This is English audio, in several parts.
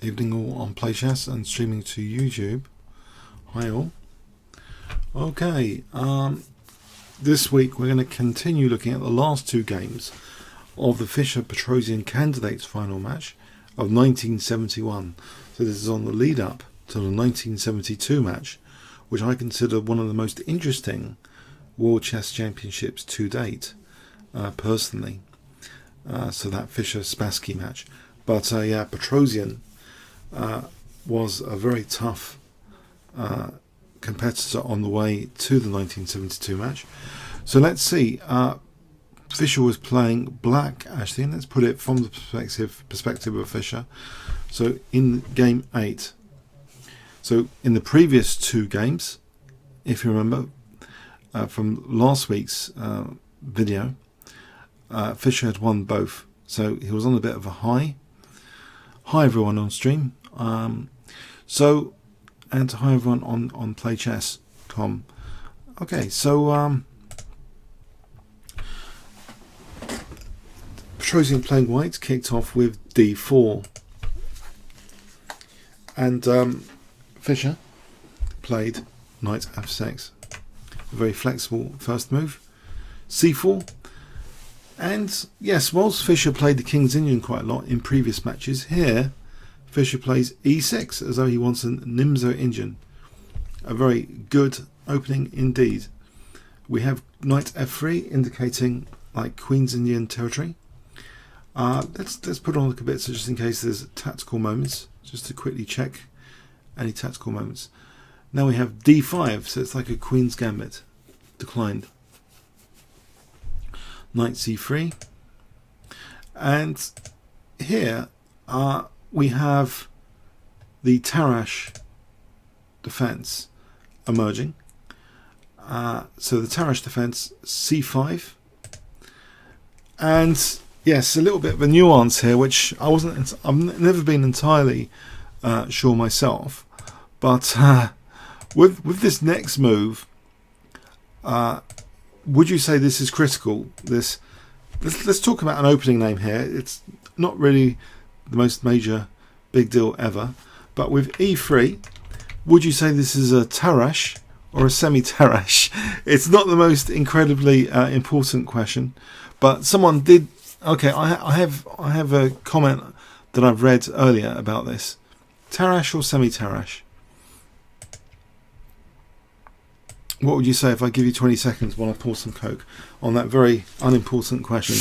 Evening all on PlayChess and streaming to YouTube. Hi all. Okay, this week we're going to continue looking at the last two games of the Fischer Petrosian candidates final match of 1971. So this is on the lead up to the 1972 match, which I consider one of the most interesting World Chess Championships to date, personally. So that Fischer Spassky match. But yeah, Petrosian was a very tough competitor on the way to the 1972 match. So let's see. Fischer was playing black, actually, and let's put it from the perspective of Fischer. So in game 8. So in the previous two games, if you remember from last week's video, Fischer had won both. So he was on a bit of a high. Hi everyone on stream. And hi everyone on playchess.com. Okay, so Petrosian playing white kicked off with d4, and Fischer played knight f6, a very flexible first move, c4. And yes, whilst Fischer played the King's Indian quite a lot in previous matches, here Fischer plays e6 as though he wants an Nimzo Indian. A very good opening indeed. We have knight f3 indicating like Queen's Indian territory. Let's put on a bit so just in case there's tactical moments, just to quickly check any tactical moments. Now we have d5, so it's like a Queen's Gambit. Declined. Knight c3, and here we have the Tarrasch defense emerging. So the Tarrasch defense c5, and yes, a little bit of a nuance here, which I've never been entirely sure myself, but with this next move, would you say this is critical? Let's talk about an opening name here. It's not really the most major big deal ever, but with e3, would you say this is a Tarrasch or a semi-Tarrasch? It's not the most incredibly important question, but someone did. Okay, I have a comment that I've read earlier about this. Tarrasch or semi-Tarrasch? What would you say if I give you 20 seconds while I pour some Coke on that very unimportant question?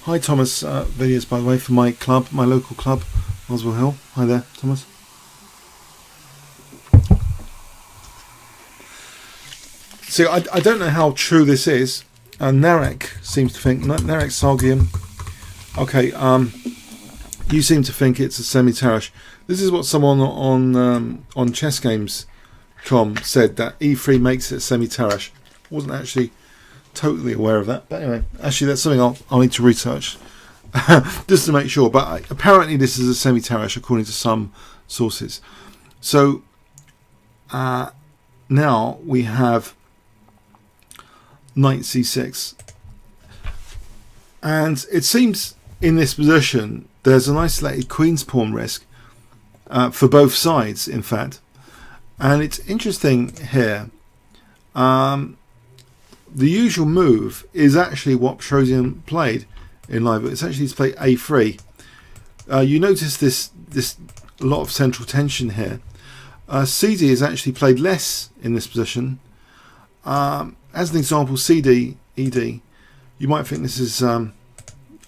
Hi Thomas, videos by the way for my club, my local club, Oswell Hill. Hi there, Thomas. So I don't know how true this is. Narek seems to think, Narek Sargian, okay, you seem to think it's a semi-Tarrasch. This is what someone on chessgames.com said, that e3 makes it semi-Tarrasch. Wasn't actually totally aware of that, but anyway, actually that's something I'll need to research just to make sure, but apparently this is a semi-Tarrasch according to some sources. So now we have knight c6, and it seems in this position there's an isolated queen's pawn risk for both sides, in fact. And it's interesting here, the usual move is actually what Petrosian played in live. It's actually to play a3. You notice this lot of central tension here. CD has actually played less in this position. As an example, CD, ED, you might think this is, I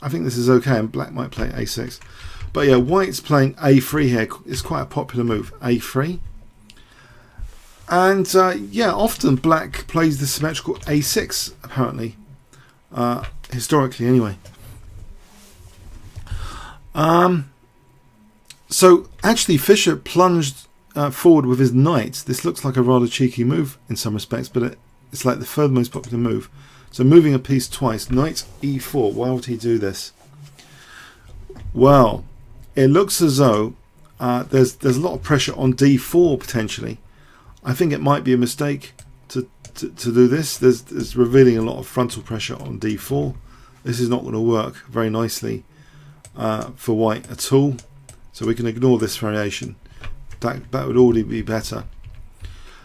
think this is okay, and black might play A6. But yeah, white's playing A3 here. It's quite a popular move, A3. And yeah, often black plays the symmetrical A6, apparently, historically anyway. So actually Fischer plunged forward with his knight. This looks like a rather cheeky move in some respects, but it's like the third most popular move. So moving a piece twice, knight e4. Why would he do this? Well, it looks as though there's a lot of pressure on d4 potentially. I think it might be a mistake to do this. There's revealing a lot of frontal pressure on d4. This is not going to work very nicely for white at all. So we can ignore this variation. That would already be better.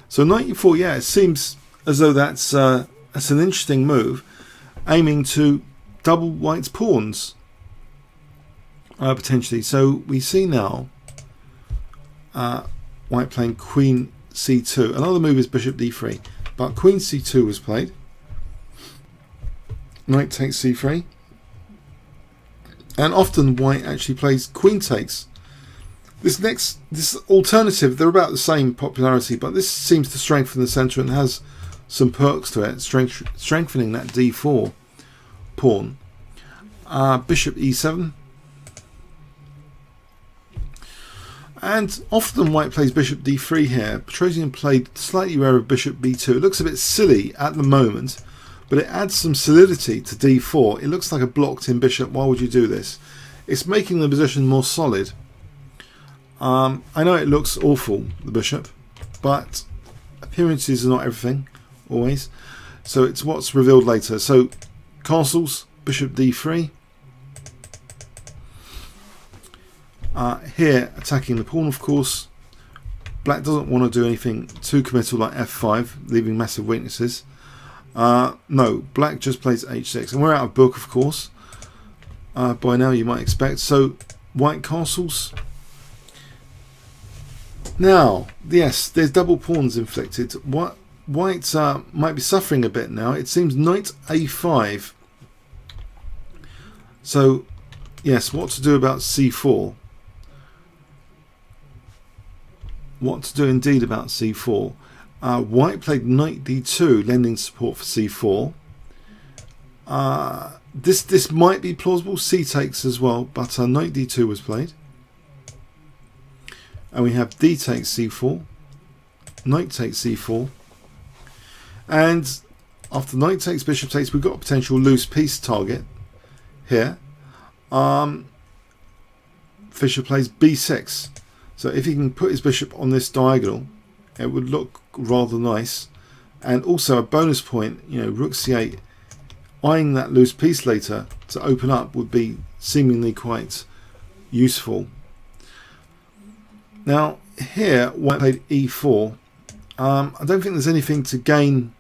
So knight e4, yeah, it seems as though that's an interesting move, aiming to double white's pawns potentially. So we see now white playing queen c2. Another move is bishop d3, but queen c2 was played. Knight takes c3, and often white actually plays queen takes. This alternative, they're about the same popularity, but this seems to strengthen the centre and has some perks to it, strengthening that d4 pawn. Bishop e7, and often white plays bishop d3 here. Petrosian played slightly rarer bishop b2. It looks a bit silly at the moment, but it adds some solidity to d4. It looks like a blocked in bishop. Why would you do this? It's making the position more solid. I know it looks awful, the bishop, but appearances are not everything, always. So it's what's revealed later. So castles, bishop d3. Here, attacking the pawn, of course. Black doesn't want to do anything too committal like f5, leaving massive weaknesses. No, black just plays h6. And we're out of book, of course. By now, you might expect. So white castles. Now, yes, there's double pawns inflicted. White might be suffering a bit now. It seems knight a5. So, yes, what to do about c4? What to do indeed about c4? White played knight d2, lending support for c4. This might be plausible. C takes as well, but knight d2 was played. And we have d takes c4, knight takes c4, and after knight takes, bishop takes, we've got a potential loose piece target here. Fischer plays b6, so if he can put his bishop on this diagonal, it would look rather nice. And also a bonus point, you know, rook c8, eyeing that loose piece later to open up would be seemingly quite useful. Now here, white played e4. I don't think there's anything to gain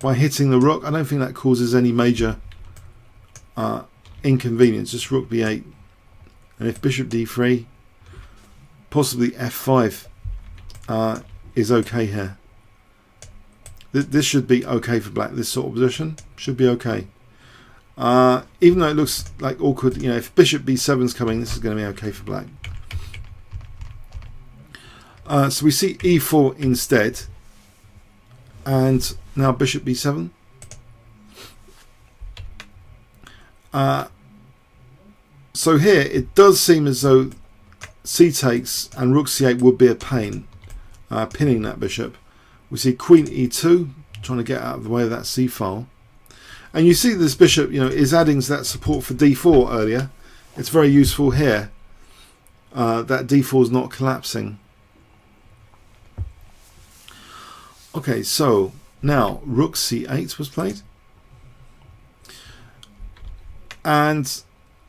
by hitting the rook. I don't think that causes any major inconvenience. Just rook b8, and if bishop d3, possibly f5 is okay here. This should be okay for black. This sort of position should be okay. Even though it looks like awkward, you know, if bishop b7 is coming, this is going to be okay for black. So we see e4 instead, and now bishop b7. So here it does seem as though c takes and rook c8 would be a pain, pinning that bishop. We see queen e2, trying to get out of the way of that c file, and you see this bishop, you know, is adding to that support for d4 earlier. It's very useful here. That d4 is not collapsing. Okay, so now rook c8 was played, and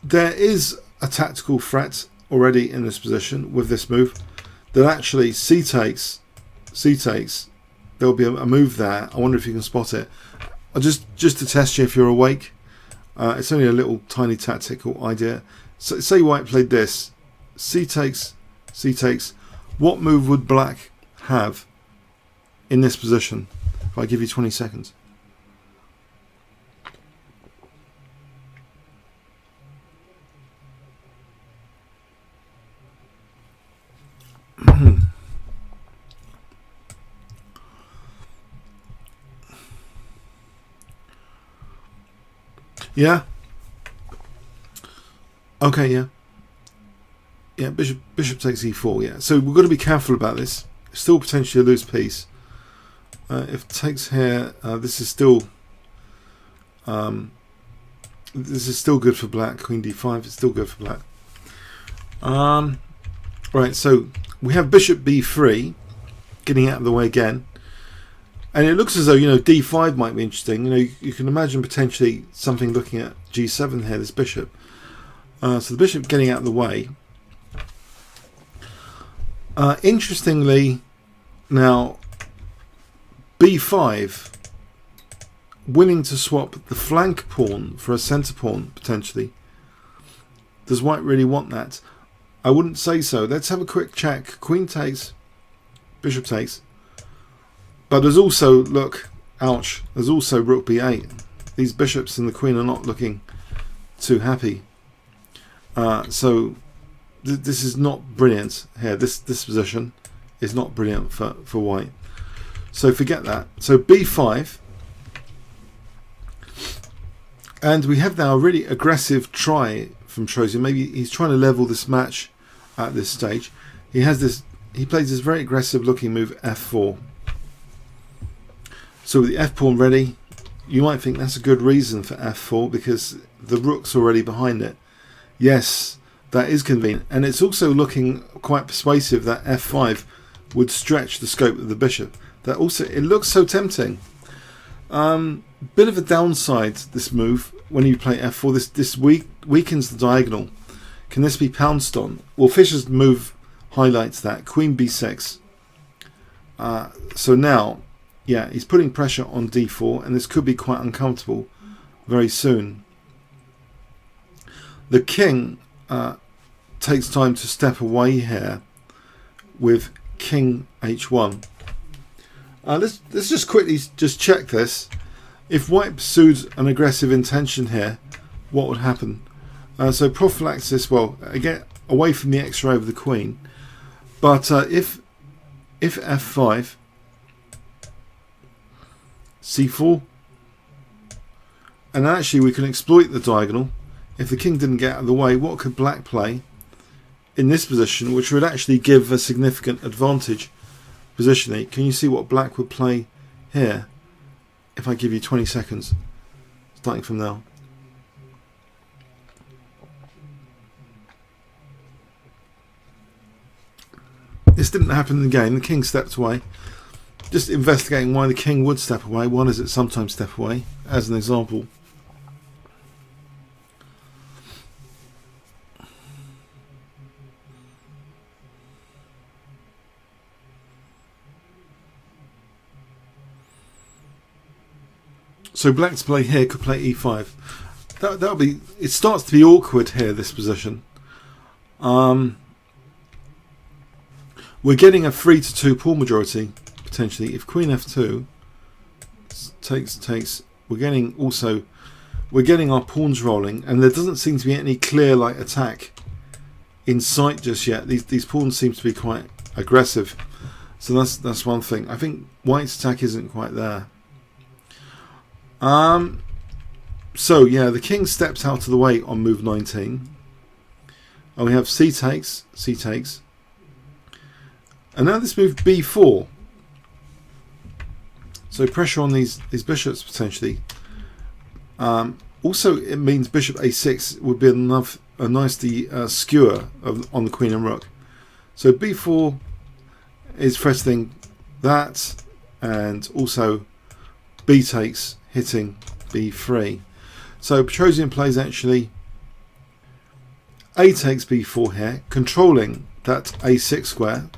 there is a tactical threat already in this position with this move, that actually c takes, there'll be a move there. I wonder if you can spot it. Just to test you if you're awake. It's only a little tiny tactical idea. So say white played this, c takes, what move would black have in this position? If I give you 20 seconds. Yeah. Okay. Yeah. Yeah. Bishop takes e4. Yeah. So we've got to be careful about this. Still potentially a loose piece. If takes here, this is still good for black. Queen d5 is still good for black. Right, so we have bishop b3 getting out of the way again, and it looks as though, you know, d5 might be interesting. You know, you can imagine potentially something looking at g7 here, this bishop. So the bishop getting out of the way. Interestingly, now b5 willing to swap the flank pawn for a centre pawn potentially. Does white really want that? I wouldn't say so. Let's have a quick check. Queen takes, bishop takes. But there's also, look, ouch, there's also rook b8. These bishops and the queen are not looking too happy. So this is not brilliant here. This position is not brilliant for white. So forget that. So b5. And we have now a really aggressive try from Petrosian. Maybe he's trying to level this match at this stage. He plays this very aggressive looking move f4. So with the f pawn ready, you might think that's a good reason for f4 because the rook's already behind it. Yes, that is convenient, and it's also looking quite persuasive that f5 would stretch the scope of the bishop. That also, it looks so tempting. Bit of a downside, this move, when you play f4, this weakens the diagonal. Can this be pounced on? Well, Fischer's move highlights that. Queen b6. So now, yeah, he's putting pressure on d4, and this could be quite uncomfortable very soon. The king takes time to step away here with king h1. Let's just quickly just check this. If white pursued an aggressive intention here, what would happen? So prophylaxis, well, again, away from the extra over the queen. But if f5, c4, and actually we can exploit the diagonal. If the king didn't get out of the way, what could black play in this position, which would actually give a significant advantage positionally? Can you see what black would play here if I give you 20 seconds, starting from now? This didn't happen again. The king stepped away. Just investigating why the king would step away. Why does it sometimes step away, as an example? So black's play here could play e5. That'll be. It starts to be awkward here. This position. We're getting a 3-2 pawn majority potentially. If queen f2 takes, we're getting our pawns rolling, and there doesn't seem to be any clear like attack in sight just yet. These pawns seem to be quite aggressive. So that's one thing. I think white's attack isn't quite there. So yeah, the king steps out of the way on move 19. And we have c takes, and now this move b4. So pressure on these bishops potentially. Also, it means bishop a6 would be a nicely skewer on the queen and rook. So b4 is threatening that, and also b takes hitting b3. So Petrosian plays actually a takes b4 here, controlling that a6 square.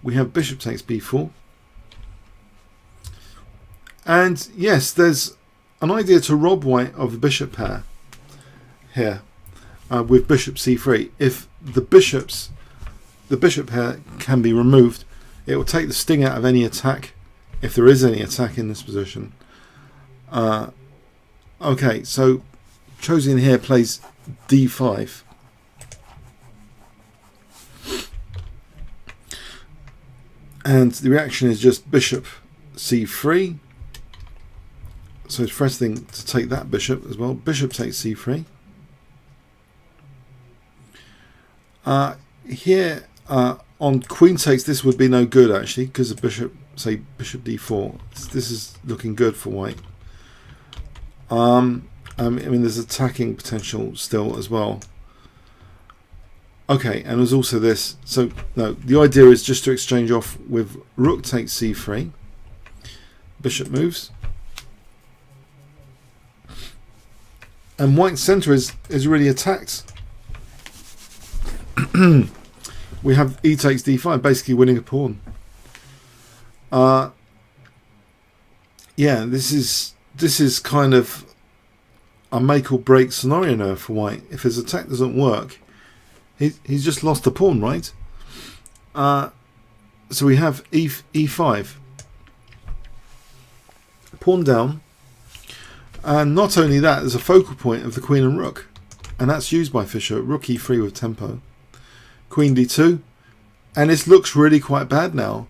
We have bishop takes b4. And yes, there's an idea to rob white of the bishop pair here with bishop c3. If the bishop pair can be removed, it will take the sting out of any attack, if there is any attack in this position. Okay, so Petrosian here plays d5. And the reaction is just bishop c3. So it's threatening to take that bishop as well. Bishop takes c3. Here on queen takes, this would be no good actually, because the bishop, say bishop d4. This is looking good for white. I mean, there's attacking potential still as well. Okay, and there's also this. So no, the idea is just to exchange off with rook takes c3. Bishop moves. And white's centre is really attacked. We have e takes d5, basically winning a pawn. Yeah, this is kind of a make or break scenario now for white. If his attack doesn't work, he's just lost the pawn, right? So we have e5, pawn down, and not only that, there's a focal point of the queen and rook, and that's used by Fischer. Rook e3 with tempo, queen d2, and this looks really quite bad now.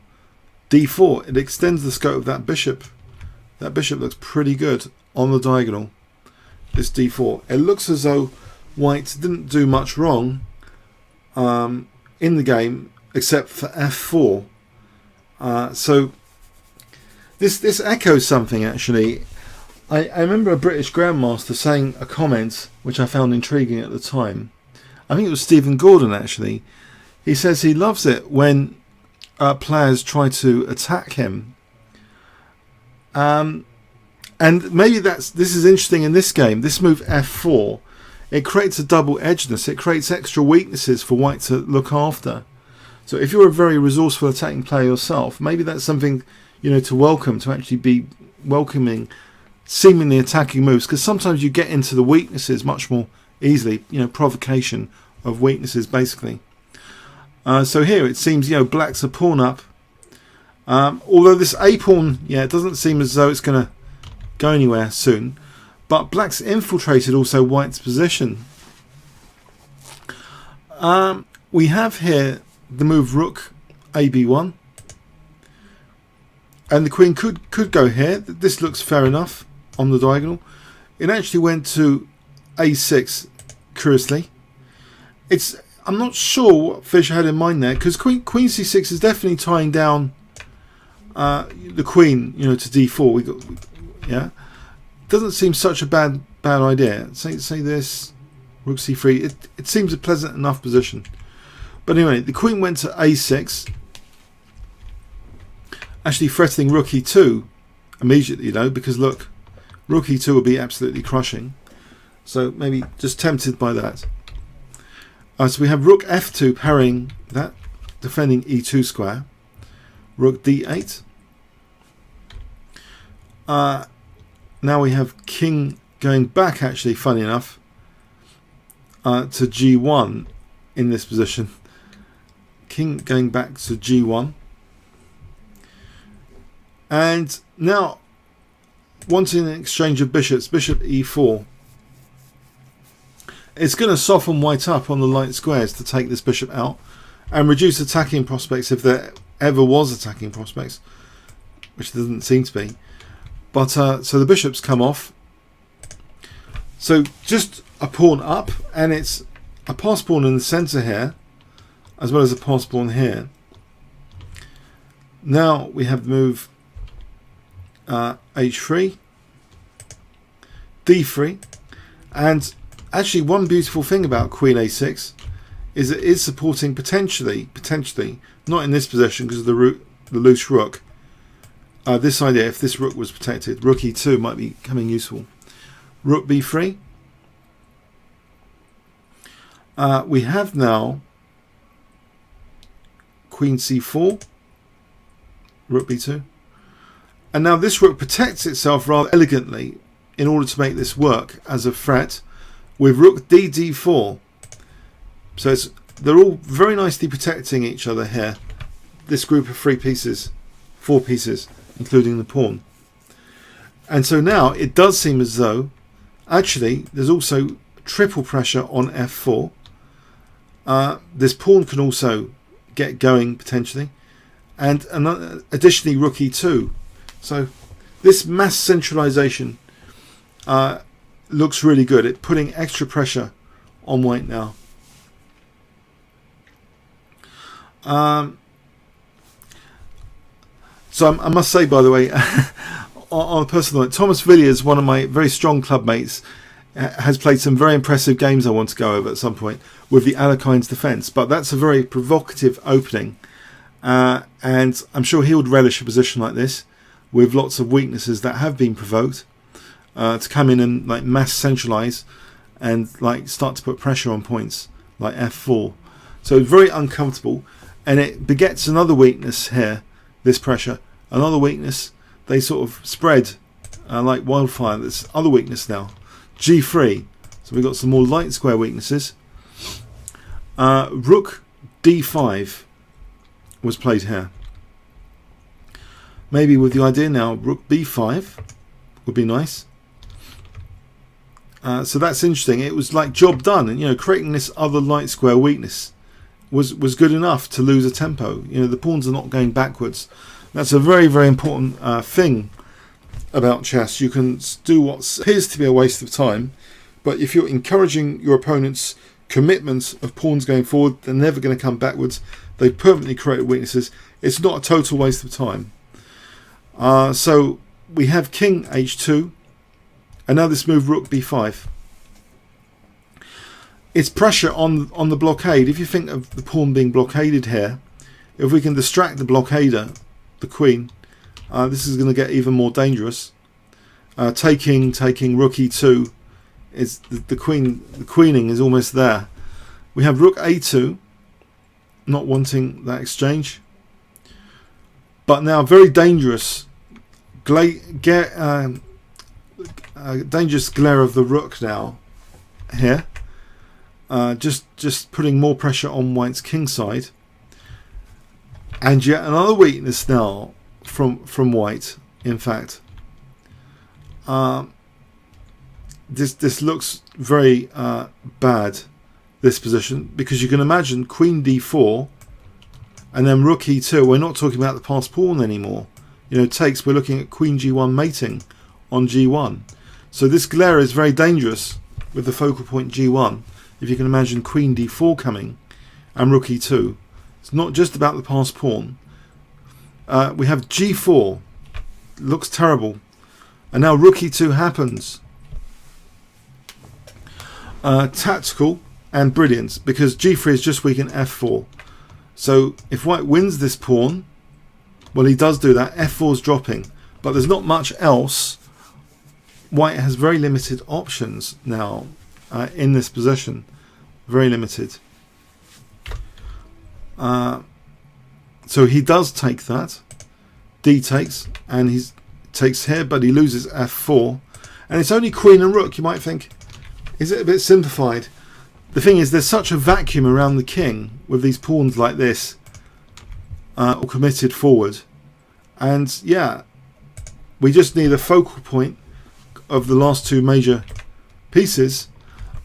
d4, it extends the scope of that bishop. That bishop looks pretty good on the diagonal. This d4, it looks as though white didn't do much wrong in the game except for f4. So this echoes something actually. I remember a British grandmaster saying a comment which I found intriguing at the time. I think it was Stephen Gordon actually. He says he loves it when players try to attack him. And maybe this is interesting in this game. This move f4, it creates a double-edgedness. It creates extra weaknesses for white to look after. So if you're a very resourceful attacking player yourself, maybe that's something, you know, to welcome, to actually be welcoming seemingly attacking moves, because sometimes you get into the weaknesses much more easily, you know, provocation of weaknesses basically. So here it seems, you know, black's a pawn up. Although this a pawn, yeah, it doesn't seem as though it's going to go anywhere soon. But black's infiltrated also white's position. We have here the move rook ab1. And the queen could go here. This looks fair enough on the diagonal. It actually went to a6, curiously. I'm not sure what Fischer had in mind there, because queen c6 is definitely tying down the queen, you know, to d4. Yeah, doesn't seem such a bad idea. Say this, rook c3. It seems a pleasant enough position. But anyway, the queen went to a6, actually threatening rook e2 immediately, though, because look, rook e2 would be absolutely crushing. So maybe just tempted by that. So we have rook f2 parrying that, defending e2 square. Rook d8. Now we have king going back, actually, funny enough, to g1 in this position. King going back to g1. And now, wanting an exchange of bishops, bishop e4. It's going to soften white up on the light squares to take this bishop out and reduce attacking prospects if there ever was attacking prospects, which there doesn't seem to be. But so the bishops come off. So just a pawn up, and it's a pass pawn in the centre here, as well as a pass pawn here. Now we have the move h3, d3, and actually one beautiful thing about queen a6 is it is supporting potentially, not in this position because of the loose rook, this idea, if this rook was protected, rook e2 might be becoming useful. Rook b3. We have now queen c4, rook b2. And now this rook protects itself rather elegantly in order to make this work as a threat with rook d4. So they're all very nicely protecting each other here. This group of 4 pieces, including the pawn. And so now it does seem as though actually there's also triple pressure on f4. This pawn can also get going potentially, and additionally rook e2. So this mass centralization looks really good. It's putting extra pressure on white now. So I must say, by the way, on a personal note, Thomas Villiers, one of my very strong club mates, has played some very impressive games I want to go over at some point with the Alekhine's defence. But that's a very provocative opening. And I'm sure he would relish a position like this with lots of weaknesses that have been provoked to come in and like mass centralise and like start to put pressure on points like f4. So very uncomfortable, and it begets another weakness here, this pressure, another weakness. They sort of spread like wildfire. There's other weakness now, g3. So we've got some more light square weaknesses. Rook d5 was played here. Maybe with the idea now, rook b5 would be nice. So that's interesting. It was like job done, and you know, creating this other light square weakness was good enough to lose a tempo. You know, the pawns are not going backwards. That's a very, very important thing about chess. You can do what appears to be a waste of time, but if you're encouraging your opponent's commitment of pawns going forward, they're never going to come backwards. They've permanently created weaknesses. It's not a total waste of time. So we have king h2, and now this move rook b5. It's pressure on the blockade. If you think of the pawn being blockaded here, if we can distract the blockader, the queen, this is going to get even more dangerous. Taking rook e2 is the queening is almost there. We have rook a2, not wanting that exchange, but now very dangerous. Dangerous glare of the rook now here. Just putting more pressure on white's king side, and yet another weakness now from white. In fact, this looks very bad, this position, because you can imagine queen d4 and then rook e2. We're not talking about the passed pawn anymore. You know, takes. We're looking at queen g1 mating on g1. So this glare is very dangerous with the focal point g1. If you can imagine queen d4 coming and rook e2, it's not just about the passed pawn. We have g4, looks terrible, and now rook e2 happens. Tactical and brilliant, because g3 is just weak in f4. So if white wins this pawn, well, he does do that. f4 is dropping, but there's not much else. White has very limited options now in this position. Very limited. So he does take that. D takes, and he takes here, but he loses f4. And it's only queen and rook. You might think, is it a bit simplified? The thing is, there's such a vacuum around the king with these pawns like this, all committed forward. And yeah, we just need a focal point of the last two major pieces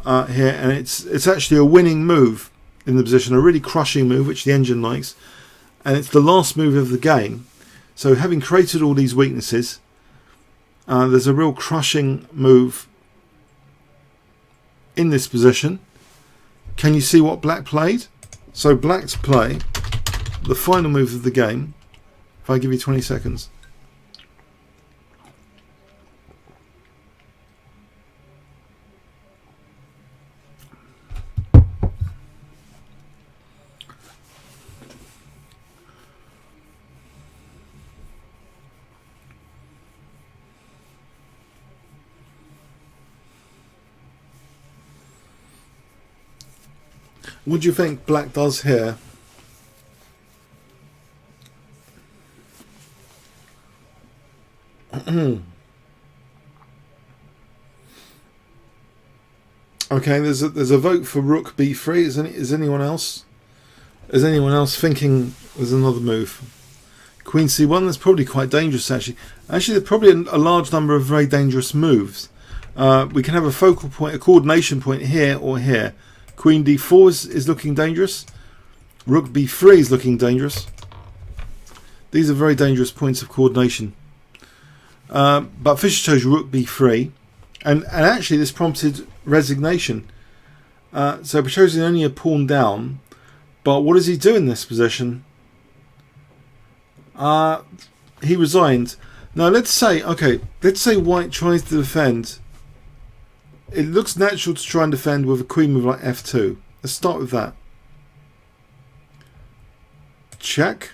here, and it's actually a winning move in the position, a really crushing move which the engine likes, and it's the last move of the game. So having created all these weaknesses, there's a real crushing move in this position. Can you see what black played? So black's play the final move of the game. If I give you 20 seconds. What do you think black does here? Okay, there's a vote for rook b3. Is anyone else? Is anyone else thinking there's another move? Queen c1. That's probably quite dangerous actually. Actually, there's probably a large number of very dangerous moves. We can have a focal point, a coordination point here or here. Queen d4 is looking dangerous. Rook b3 is looking dangerous. These are very dangerous points of coordination. But Fischer chose rook b3, and actually this prompted resignation. So Petrosian only a pawn down, but what does he do in this position? He resigned. Now let's say white tries to defend it looks natural to try and defend with a queen move like f2. Let's start with that. Check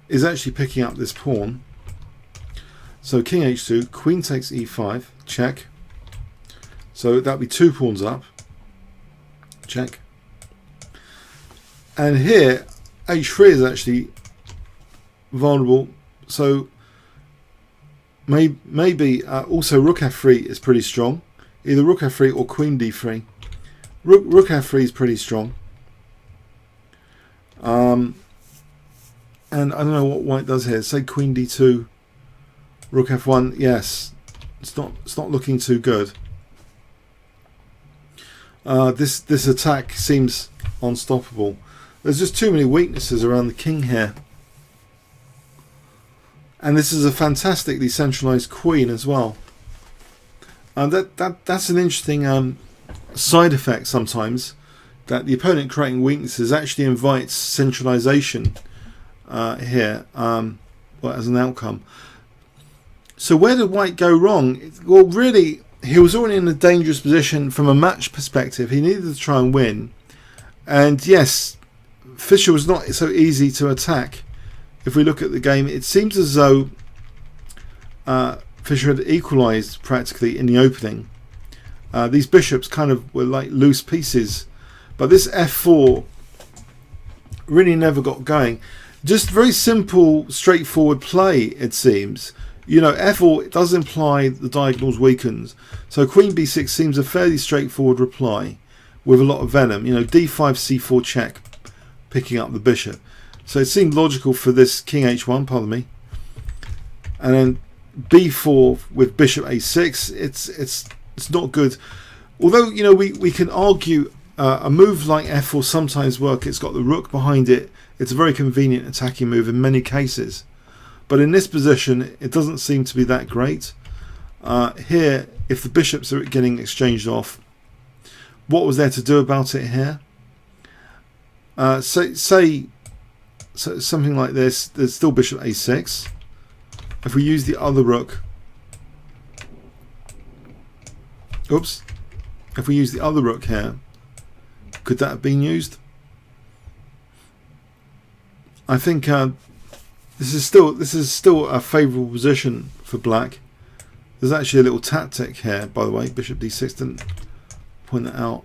is actually picking up this pawn. So king h2, queen takes e5, check. So that'll be 2 pawns up, check. And here h3 is actually vulnerable, so maybe also rook f3 is pretty strong, either rook f3 or queen d3. Rook f3 is pretty strong, and I don't know what white does here. Say queen d2, rook f1. Yes, it's not looking too good. This attack seems unstoppable. There's just too many weaknesses around the king here. And this is a fantastically centralized queen as well. That's an interesting side effect sometimes, that the opponent creating weaknesses actually invites centralization here as an outcome. So where did white go wrong? Well, really, he was already in a dangerous position from a match perspective. He needed to try and win. And yes, Fischer was not so easy to attack. If we look at the game, it seems as though Fischer had equalised practically in the opening. These bishops kind of were like loose pieces, but this f4 really never got going. Just very simple, straightforward play, it seems. You know, f4, it does imply the diagonals weakened, so queen b6 seems a fairly straightforward reply with a lot of venom. You know, d5, c4 check, picking up the bishop. So it seemed logical for this king h1, pardon me, and then b4 with bishop a6. It's not good. Although, you know, we can argue a move like f4 sometimes work. It's got the rook behind it. It's a very convenient attacking move in many cases. But in this position, it doesn't seem to be that great. Here, if the bishops are getting exchanged off, what was there to do about it here? Say something like this. There's still bishop a6. If we use the other rook, oops. If we use the other rook here, could that have been used? I think this is still a favourable position for black. There's actually a little tactic here, by the way. Bishop d6, didn't point that out.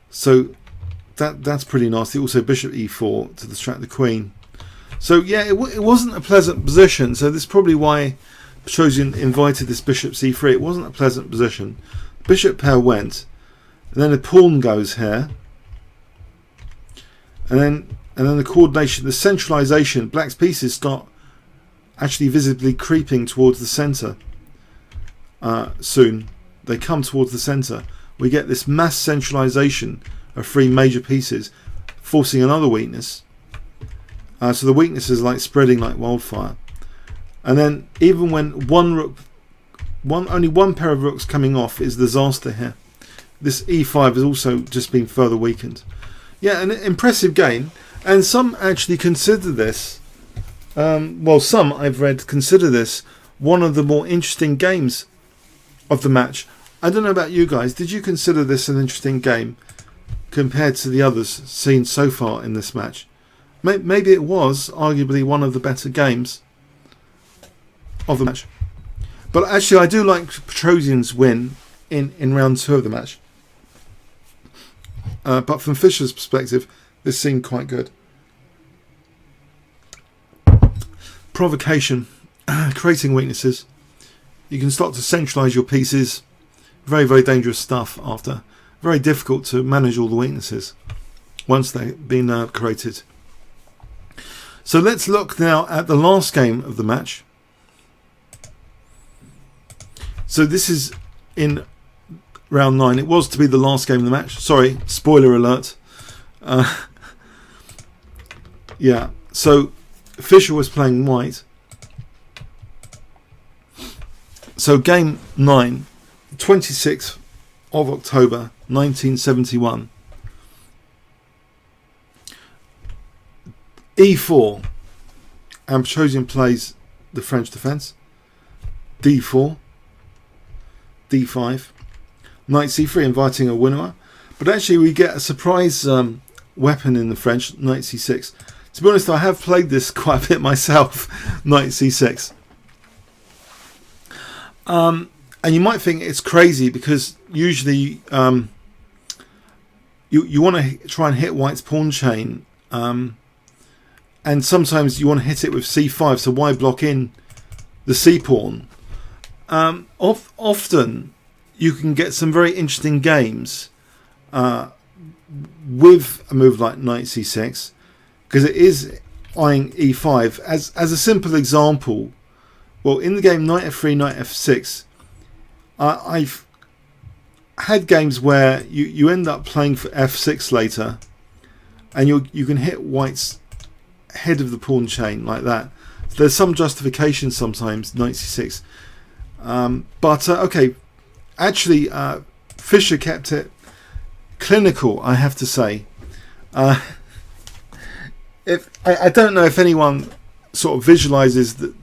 So that's pretty nasty. Also bishop e4 to distract the queen. So yeah, it wasn't a pleasant position. So this is probably why Petrosian invited this bishop c3. It wasn't a pleasant position. Bishop pair went, and then the pawn goes here, and then the coordination, the centralization. Black's pieces start actually visibly creeping towards the center. Soon they come towards the center. We get this mass centralization of 3 major pieces, forcing another weakness. So the weakness is like spreading like wildfire. And then even when only one pair of rooks coming off is disaster here. This e5 has also just been further weakened. Yeah, an impressive game. And some actually consider this, well, some I've read consider this one of the more interesting games of the match. I don't know about you guys. Did you consider this an interesting game compared to the others seen so far in this match? Maybe it was arguably one of the better games of the match. But actually, I do like Petrosian's win in round 2 of the match. But from Fischer's perspective, this seemed quite good. Provocation, creating weaknesses. You can start to centralize your pieces. Very, very dangerous stuff after. Very difficult to manage all the weaknesses once they've been created. So let's look now at the last game of the match. So this is in round 9. It was to be the last game of the match. Sorry, spoiler alert. Yeah, so Fischer was playing white. So game 9, 26th of October 1971. E4, and Petrosian plays the French defence. d4, d5, knight c3, inviting a winner. But actually we get a surprise weapon in the French, knight c6. To be honest, I have played this quite a bit myself, knight c6. And you might think it's crazy because usually you want to try and hit white's pawn chain, and sometimes you want to hit it with c5, so why block in the c pawn? Often you can get some very interesting games with a move like knight c6, because it is eyeing e5. As a simple example, well, in the game knight f3, knight f6, I've had games where you end up playing for f6 later, and you can hit white's head of the pawn chain like that. So there's some justification sometimes, knight c6. But okay, actually Fischer kept it clinical, I have to say. I don't know if anyone sort of visualizes the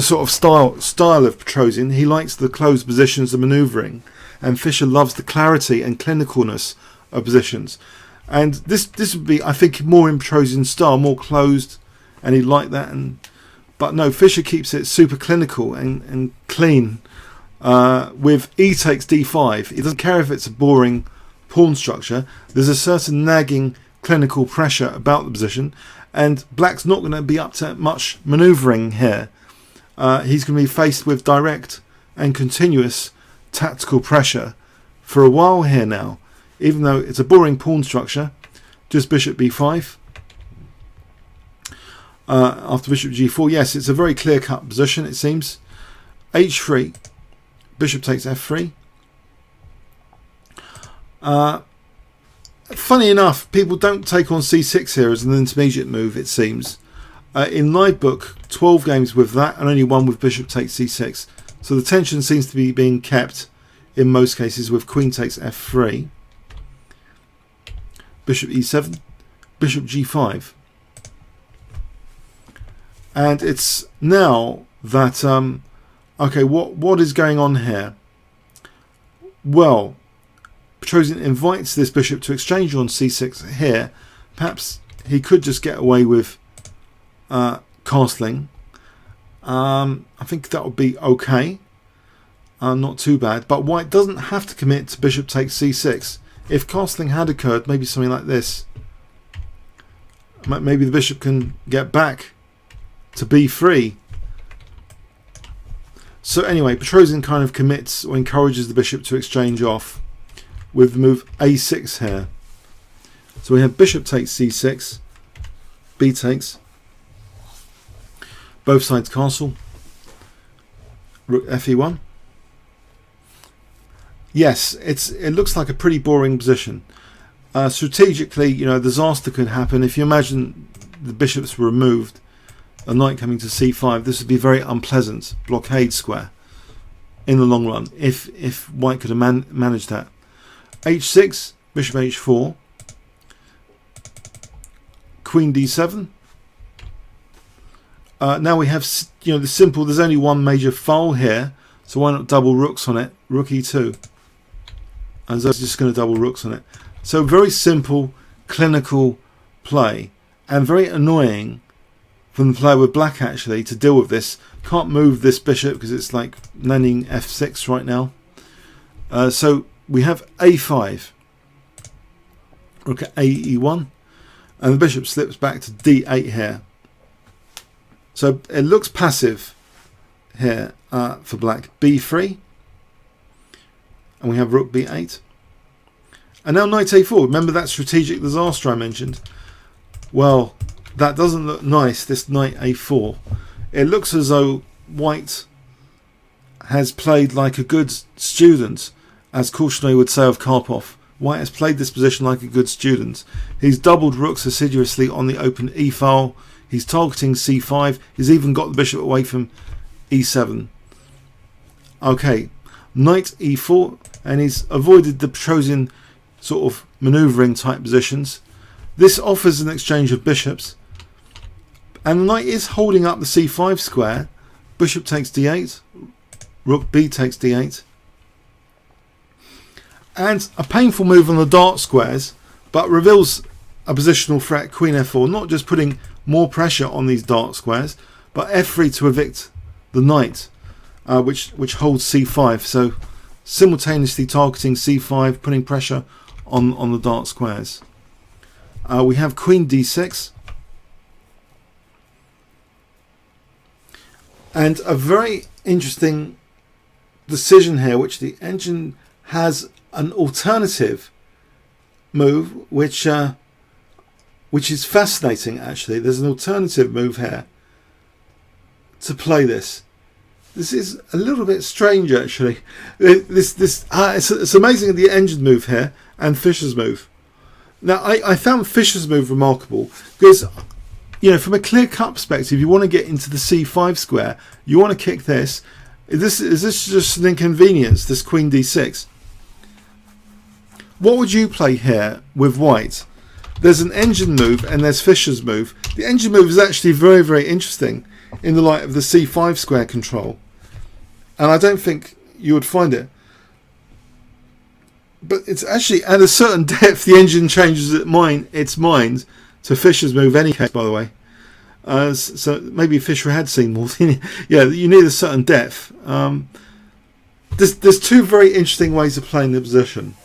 sort of style of Petrosian. He likes the closed positions of manoeuvring, and Fischer loves the clarity and clinicalness of positions. And this would be, I think, more in Petrosian's style, more closed, and he liked that. But no, Fischer keeps it super clinical and clean. With e takes d5, he doesn't care if it's a boring pawn structure. There's a certain nagging clinical pressure about the position, and black's not going to be up to much manoeuvring here. He's going to be faced with direct and continuous tactical pressure for a while here now, even though it's a boring pawn structure. Just bishop b5 after bishop g4. Yes, it's a very clear-cut position, it seems. h3, bishop takes f3. Funny enough, people don't take on c6 here as an intermediate move, it seems. In live book, 12 games with that and only one with bishop takes c6. So the tension seems to be being kept in most cases with queen takes f3, bishop e7, bishop g5. And it's now that, okay, what is going on here? Well, Petrosian invites this bishop to exchange on c6 here. Perhaps he could just get away with castling. I think that would be okay. Not too bad. But white doesn't have to commit to bishop takes c6. If castling had occurred, maybe something like this. Maybe the bishop can get back to b3. So anyway, Petrosian kind of commits or encourages the bishop to exchange off with the move a6 here. So we have bishop takes c6, b takes, both sides castle, rook fe1. Yes, it looks like a pretty boring position. Strategically, you know, disaster could happen. If you imagine the bishops were removed, a knight coming to c5, this would be very unpleasant blockade square in the long run if white could have managed that. h6, bishop h4, queen d7. Now we have, you know, the simple, there's only one major foul here, so why not double rooks on it? Rook e2. And so it's just going to double rooks on it. So very simple, clinical play, and very annoying from the player with black actually to deal with this. Can't move this bishop because it's like nannying f6 right now. So we have a5, rook at ae1, and the bishop slips back to d8 here. So it looks passive here for black. b3, and we have rook b8. And now knight a4. Remember that strategic disaster I mentioned? Well, that doesn't look nice, this knight a4. It looks as though white has played like a good student, as Korchnoi would say of Karpov. White has played this position like a good student. He's doubled rooks assiduously on the open e file. He's targeting c5. He's even got the bishop away from e7. Okay, knight e4, and he's avoided the Petrosian sort of manoeuvring type positions. This offers an exchange of bishops, And the knight is holding up the c5 square. Bishop takes d8. Rook b takes d8. And a painful move on the dark squares, but reveals a positional threat, queen f4, not just putting more pressure on these dark squares, but f3 to evict the knight, which holds c5. So simultaneously targeting c5, putting pressure on the dark squares. We have queen d6. And a very interesting decision here, which the engine has an alternative move, which is fascinating. Actually, there's an alternative move here to play this. This is a little bit strange, actually. It's amazing, the engine move here and Fischer's move. Now, I found Fischer's move remarkable because, you know, from a clear-cut perspective, you want to get into the c5 square. You want to kick this. Is this just an inconvenience, this queen d6? What would you play here with white? There's an engine move and there's Fischer's move. The engine move is actually very, very interesting in the light of the c5 square control. And I don't think you would find it. But it's actually, at a certain depth, the engine changes its mind to Fischer's move anyway, by the way. So maybe Fischer had seen more. Yeah, you need a certain depth. There's two very interesting ways of playing the position.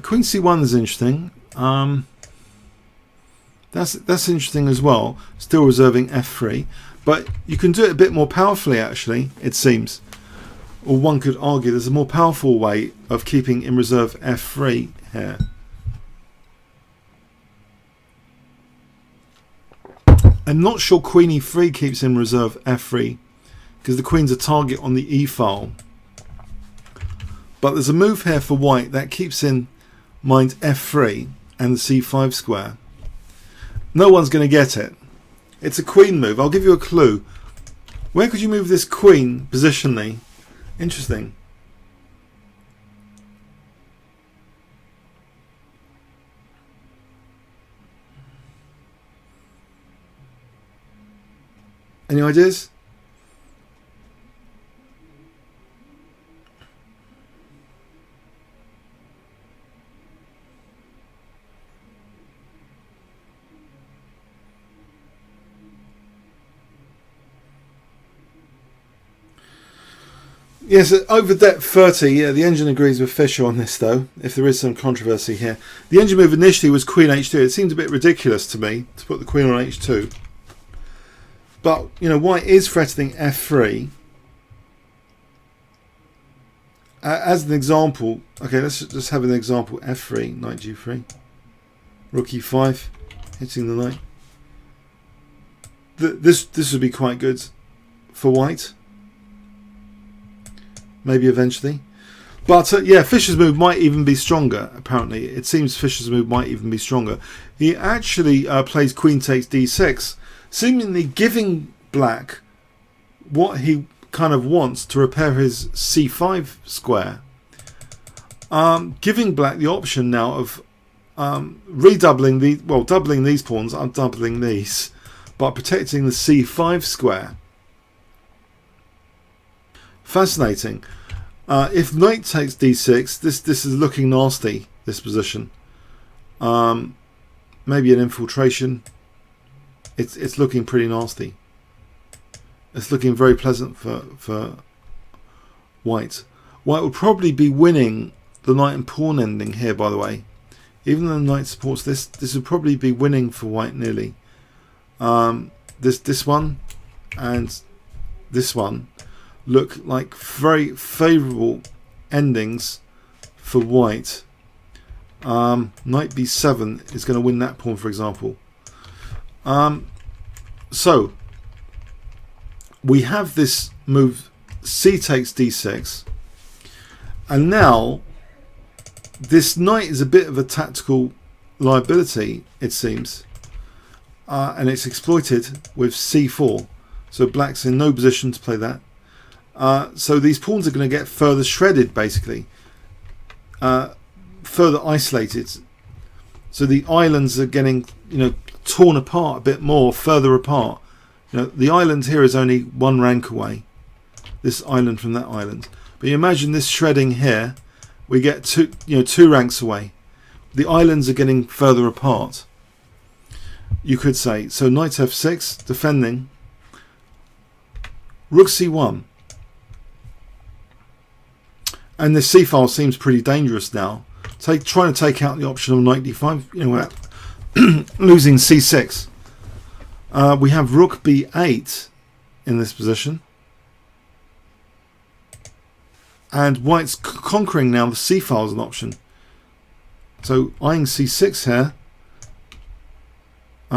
Queen c1 is interesting. That's interesting as well. Still reserving f3, but you can do it a bit more powerfully, actually, it seems. Or one could argue there's a more powerful way of keeping in reserve f3 here. I'm not sure queen e3 keeps in reserve f3 because the queen's a target on the e file. But there's a move here for white that keeps in mind f3 and the c5 square. No one's going to get it. It's a queen move. I'll give you a clue. Where could you move this queen positionally? Interesting. Any ideas? Yes, over depth 30. Yeah, the engine agrees with Fischer on this, though, if there is some controversy here. The engine move initially was queen h2. It seemed a bit ridiculous to me to put the queen on h2. But, you know, white is threatening f3. As an example, okay, let's just have an example. f3, knight g3. Rook e5, hitting the knight. This would be quite good for white. Maybe eventually. But yeah, Fischer's move might even be stronger, apparently. It seems Fischer's move might even be stronger. He actually plays queen takes d6, seemingly giving black what he kind of wants to repair his c5 square. Giving black the option now of redoubling doubling these pawns, doubling these, but protecting the c5 square. Fascinating. If knight takes d6, this is looking nasty, this position. Maybe an infiltration. It's looking pretty nasty. It's looking very pleasant for white. White would probably be winning the knight and pawn ending here, by the way. Even though the knight supports this would probably be winning for white nearly. This one and this one look like very favourable endings for white. Knight b7 is going to win that pawn, for example. So we have this move c takes d6, and now this knight is a bit of a tactical liability, it seems, and it's exploited with c4. So black's in no position to play that. So these pawns are going to get further shredded, basically, further isolated. So the islands are getting, torn apart a bit more, further apart. The island here is only one rank away, this island from that island. But you imagine this shredding here, we get two ranks away. The islands are getting further apart, you could say. So knight f6, defending. Rook c1. And this c-file seems pretty dangerous now. Trying to take out the option of knight d5, losing c6. We have rook b8 in this position. And white's conquering now the c-file as an option. So eyeing c6 here.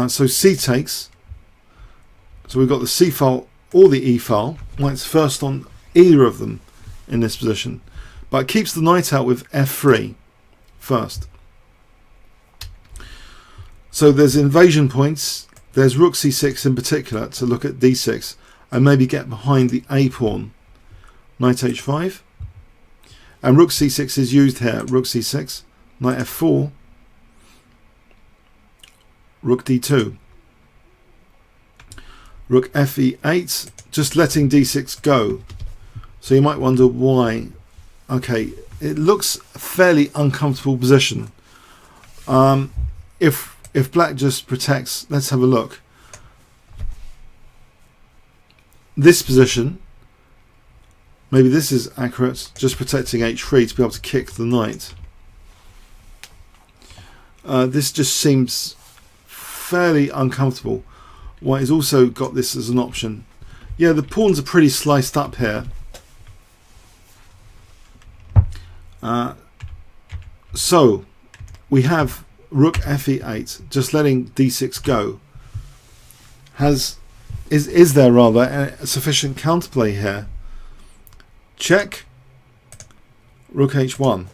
So c takes. So we've got the c file or the e file. White's first on either of them in this position. But it keeps the knight out with f3 first. So there's invasion points. There's rook c6 in particular to look at d6 and maybe get behind the a pawn. Knight h5. And rook c6 is used here. Rook c6. Knight f4, rook d2, rook fe8, just letting d6 go. So you might wonder why. Okay, it looks a fairly uncomfortable position. If black just protects, let's have a look. This position, maybe this is accurate, just protecting h3 to be able to kick the knight. This just seems fairly uncomfortable. White has also got this as an option. Yeah, the pawns are pretty sliced up here. So we have rook fe8, just letting d6 go. Is there rather a sufficient counterplay here? Check. Rook h1.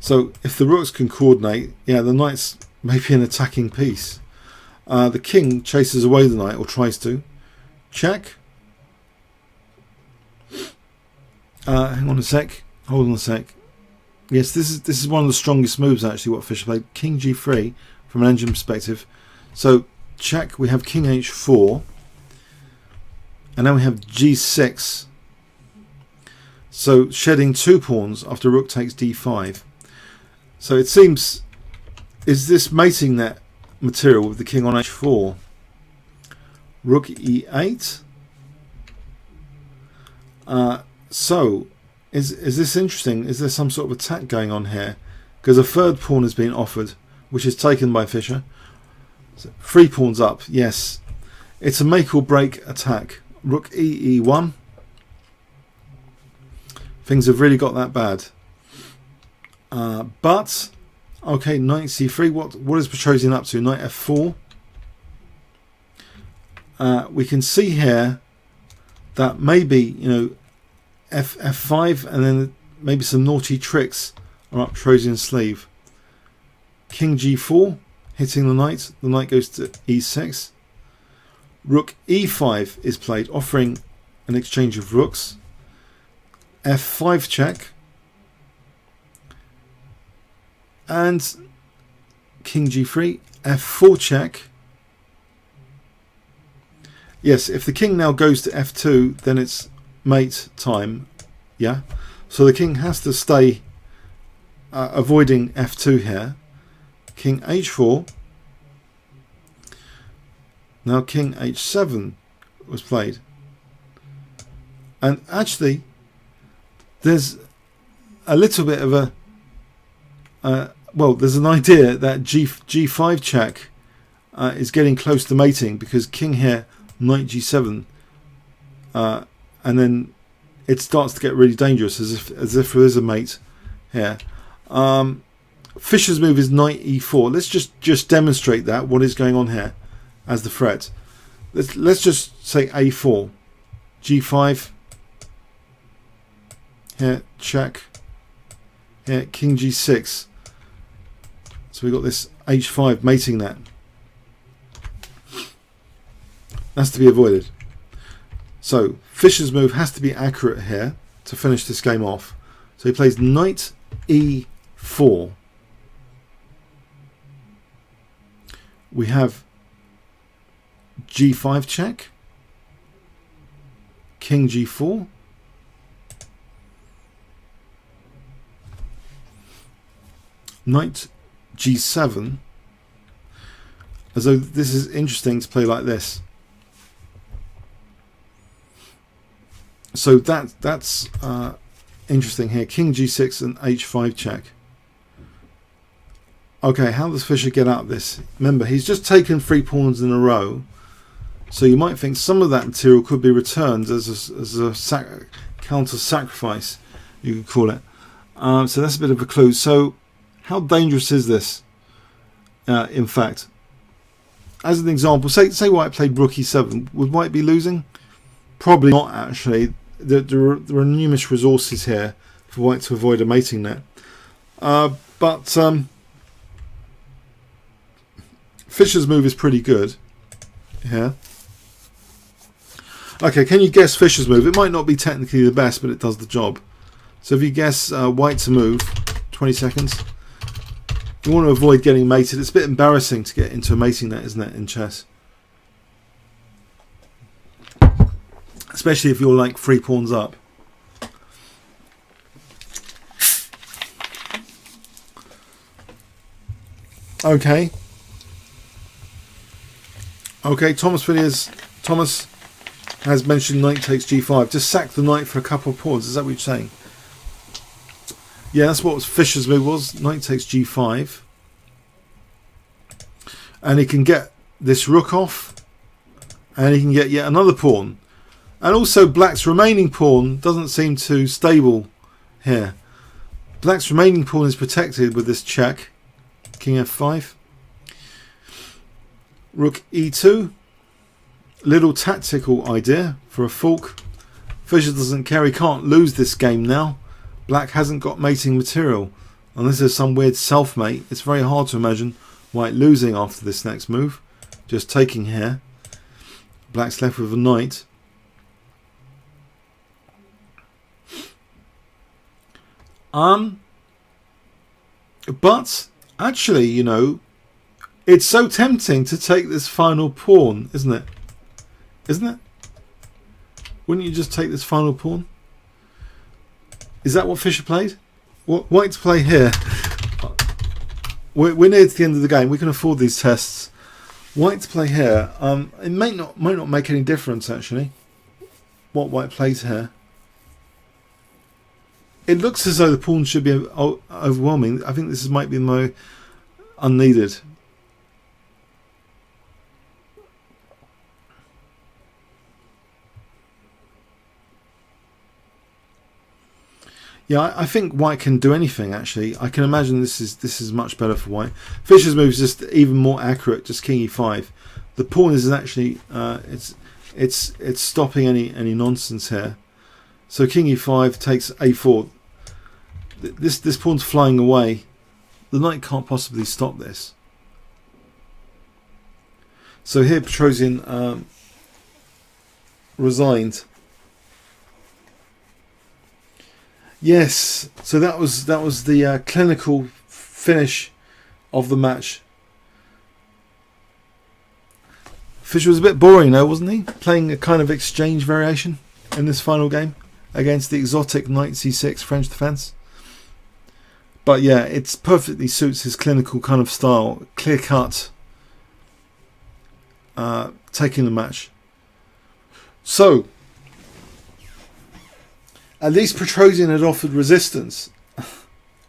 So if the rooks can coordinate, yeah, the knight's maybe an attacking piece. The king chases away the knight, or tries to. Check. Hang on a sec. Hold on a sec. Yes, this is one of the strongest moves actually. What Fischer played, king g3 from an engine perspective. So check. We have king h4, and now we have g6. So shedding two pawns after rook takes d5. So it seems, is this mating net material with the king on h4? Rook e8. So is this interesting? Is there some sort of attack going on here? Because a third pawn has been offered, which is taken by Fischer. So 3 pawns up. Yes, it's a make or break attack. Rook e1. Things have really got that bad. But okay, knight c3. What is Petrosian up to? Knight f4. We can see here that maybe f5, and then maybe some naughty tricks are up Petrosian's sleeve. King g4, hitting the knight. The knight goes to e6. Rook e5 is played, offering an exchange of rooks. f5 check. And king g3, f4 check. Yes, if the king now goes to f2, then it's mate time. Yeah, so the king has to stay avoiding f2 here. King h4. Now king h7 was played. And actually, there's a little bit of a well, there's an idea that g5 check is getting close to mating, because king here, knight g7, and then it starts to get really dangerous, as if there is a mate here. Fischer's move is knight e4. Let's just demonstrate that what is going on here as the threat. Let's just say a4, g5 here, check here, king g6. So we got this h5 mating net. That's to be avoided. So Fischer's move has to be accurate here to finish this game off. So he plays knight e4. We have g5 check, king g4, knight g7, as though this is interesting to play like this. So that's interesting here. King g6 and h5 check. Okay, how does Fischer get out of this? Remember, he's just taken 3 pawns in a row, so you might think some of that material could be returned as a counter sacrifice, you could call it. So that's a bit of a clue. So how dangerous is this? In fact, as an example, say White played rook e7. Would White be losing? Probably not, actually. There are numerous resources here for White to avoid a mating net. But Fischer's move is pretty good here. Okay, can you guess Fischer's move? It might not be technically the best, but it does the job. So if you guess White to move, 20 seconds. You want to avoid getting mated. It's a bit embarrassing to get into a mating net, isn't it, in chess? Especially if you're like 3 pawns up. Okay. Okay, Thomas has mentioned knight takes g5. Just sack the knight for a couple of pawns. Is that what you're saying? Yeah, that's what Fischer's move was. Knight takes g5. And he can get this rook off. And he can get yet another pawn. And also Black's remaining pawn doesn't seem too stable here. Black's remaining pawn is protected with this check. King f5. Rook e2. Little tactical idea for a fork. Fischer doesn't care. He can't lose this game now. Black hasn't got mating material. Unless there's some weird self-mate. It's very hard to imagine White losing after this next move. Just taking here. Black's left with a knight. But actually, you know, it's so tempting to take this final pawn, isn't it? Isn't it? Wouldn't you just take this final pawn? Is that what Fischer played? White to play here. We're near to the end of the game. We can afford these tests. White to play here. It might not make any difference actually. What White plays here. It looks as though the pawn should be overwhelming. I think this might be more unneeded. Yeah, I think White can do anything actually. I can imagine this is much better for White. Fischer's move is just even more accurate. Just king e5. The pawn is actually it's stopping any nonsense here. So king e5 takes a4. This pawn's flying away. The knight can't possibly stop this. So here Petrosian resigned. Yes, so that was the clinical finish of the match. Fischer was a bit boring though, wasn't he? Playing a kind of exchange variation in this final game against the exotic knight c6 French defense. But yeah, it perfectly suits his clinical kind of style, clear cut, taking the match. So at least Petrosian had offered resistance,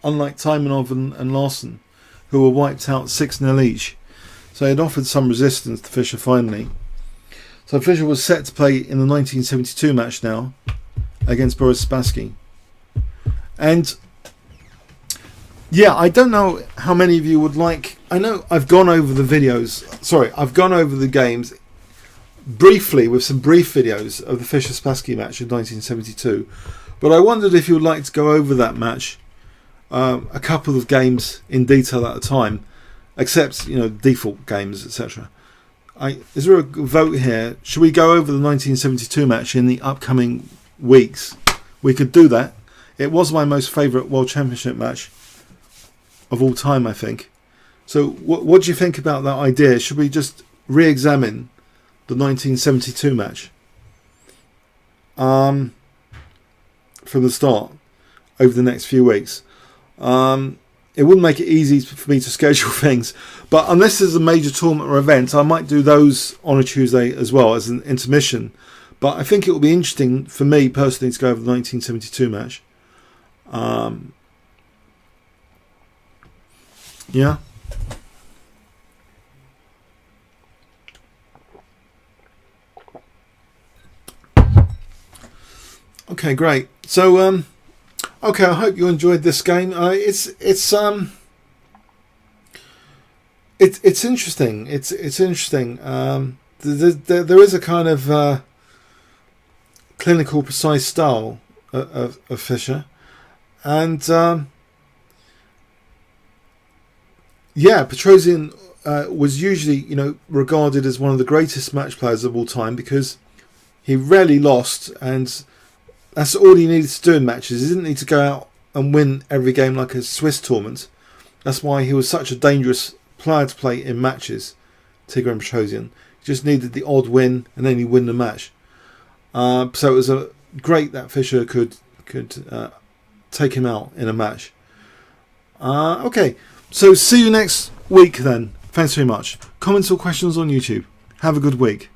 unlike Taimanov and Larsen, who were wiped out 6-0 each. So he had offered some resistance to Fischer finally. So Fischer was set to play in the 1972 match now against Boris Spassky. And yeah, I don't know how many of you would like... I know I've gone over the videos... Sorry, I've gone over the games briefly with some brief videos of the Fischer-Spassky match in 1972. But I wondered if you would like to go over that match, a couple of games in detail at a time, except, you know, default games, etc. Is there a vote here? Should we go over the 1972 match in the upcoming weeks? We could do that. It was my most favourite World Championship match of all time, I think. So what do you think about that idea? Should we just re-examine the 1972 match from the start over the next few weeks? It wouldn't make it easy for me to schedule things, but unless there's a major tournament or event, I might do those on a Tuesday as well as an intermission. But I think it will be interesting for me personally to go over the 1972 match. Yeah. Okay, great. So, okay, I hope you enjoyed this game. It's interesting. It's interesting. There is a kind of clinical, precise style of Fischer, and yeah, Petrosian was usually, regarded as one of the greatest match players of all time because he rarely lost, and that's all he needed to do in matches. He didn't need to go out and win every game like a Swiss tournament. That's why he was such a dangerous player to play in matches, Tigran Petrosian. He just needed the odd win and then he'd win the match. So it was great that Fischer could take him out in a match. Okay, so see you next week then. Thanks very much. Comments or questions on YouTube. Have a good week.